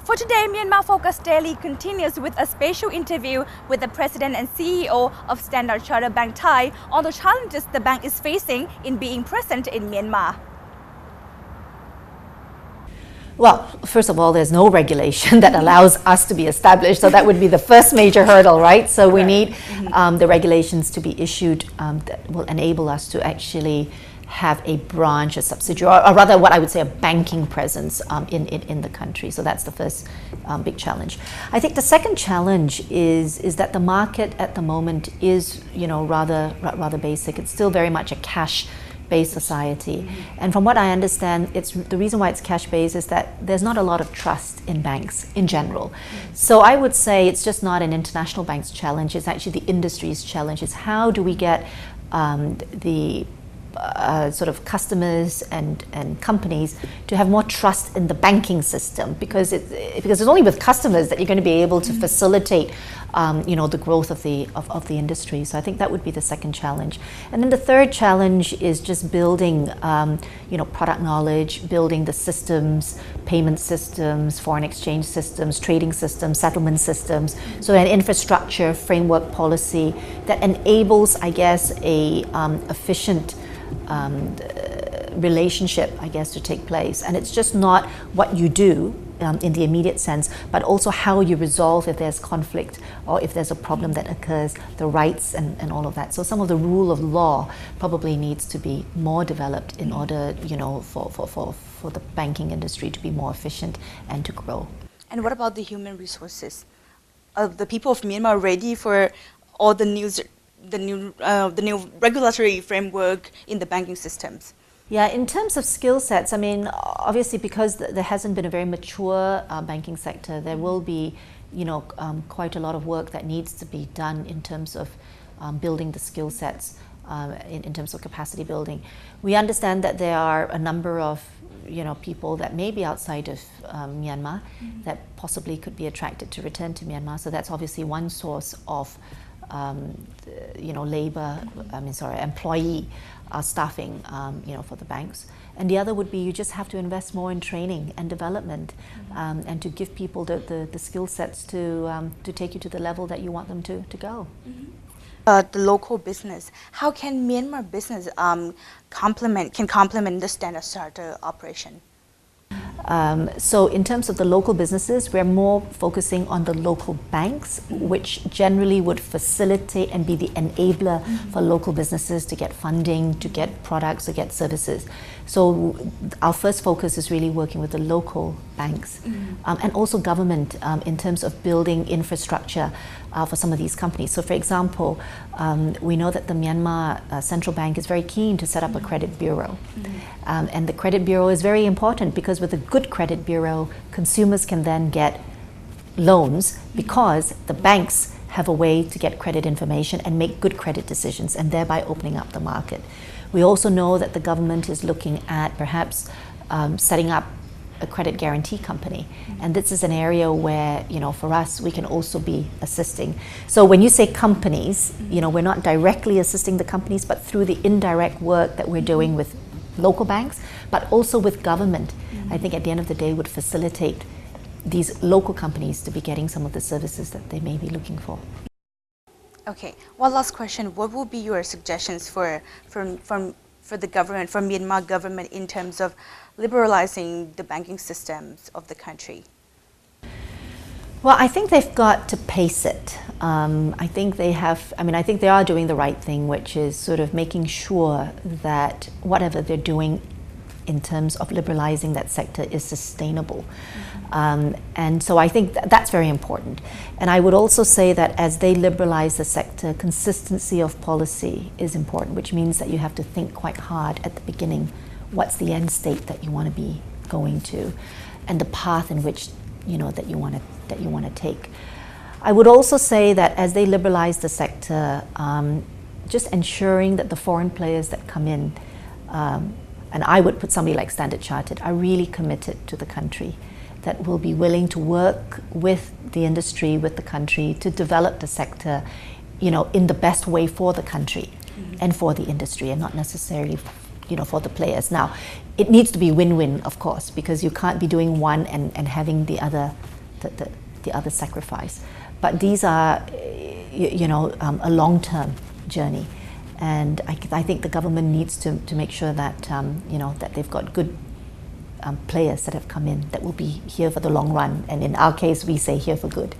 For today, Myanmar Focus Daily continues with a special interview with the President and CEO of Standard Chartered Bank Thai on the challenges the bank is facing in being present in Myanmar. Well, first of all, there's no regulation that allows us to be established, so that would be the first major hurdle, right? So we need the regulations to be issued that will enable us to actually have a branch, a subsidiary, or rather what I would say a banking presence in the country. So that's the first big challenge. I think the second challenge is that the market at the moment is, rather basic. It's still very much a cash-based society. And from what I understand, the reason why it's cash-based is that there's not a lot of trust in banks in general. So I would say it's just not an international bank's challenge, it's actually the industry's challenge. It's how do we get the sort of customers and companies to have more trust in the banking system, because it's only with customers that you're going to be able to facilitate the growth of the industry. So I think that would be the second challenge. And then the third challenge is just building product knowledge, building the systems, payment systems, foreign exchange systems, trading systems, settlement systems, so an infrastructure framework policy that enables, I guess, a efficient relationship, I guess, to take place. And it's just not what you do in the immediate sense, but also how you resolve if there's conflict or if there's a problem that occurs, the rights and all of that. So some of the rule of law probably needs to be more developed in order, for the banking industry to be more efficient and to grow. And what about the human resources? Are the people of Myanmar ready for all the new regulatory framework in the banking systems? Yeah, in terms of skill sets, I mean, obviously because there hasn't been a very mature banking sector, there will be, quite a lot of work that needs to be done in terms of building the skill sets, in terms of capacity building. We understand that there are a number of people that may be outside of Myanmar that possibly could be attracted to return to Myanmar. So that's obviously one source of employee staffing, for the banks. And the other would be you just have to invest more in training and development, and to give people the skill sets to take you to the level that you want them to go. The local business, how can Myanmar business complement the Standard Chartered operation? So in terms of the local businesses, we're more focusing on the local banks, which generally would facilitate and be the enabler for local businesses to get funding, to get products, to get services. So our first focus is really working with the local banks and also government in terms of building infrastructure for some of these companies. So for example, we know that the Myanmar Central Bank is very keen to set up a credit bureau. And the credit bureau is very important because with a good credit bureau, consumers can then get loans because the banks have a way to get credit information and make good credit decisions, and thereby opening up the market. We also know that the government is looking at perhaps setting up a credit guarantee company. And this is an area where, for us, we can also be assisting. So when you say companies, we're not directly assisting the companies, but through the indirect work that we're doing with local banks, but also with government, I think at the end of the day would facilitate these local companies to be getting some of the services that they may be looking for. Okay, one last question. What will be your suggestions for the government, for Myanmar government, in terms of liberalizing the banking systems of the country? Well, I think they've got to pace it. I think they are doing the right thing, which is sort of making sure that whatever they're doing in terms of liberalizing that sector is sustainable. And so I think that's very important. And I would also say that as they liberalize the sector, consistency of policy is important, which means that you have to think quite hard at the beginning, what's the end state that you want to be going to, and the path in which that you want to take. I would also say that as they liberalize the sector, just ensuring that the foreign players that come in, and I would put somebody like Standard Chartered, are really committed to the country, that will be willing to work with the industry, with the country, to develop the sector, in the best way for the country and for the industry, and not necessarily for the players. Now, it needs to be win-win, of course, because you can't be doing one and having the other the other sacrifice. But these are, a long-term journey. And I think the government needs to make sure that, that they've got good players that have come in that will be here for the long run. And in our case, we say here for good.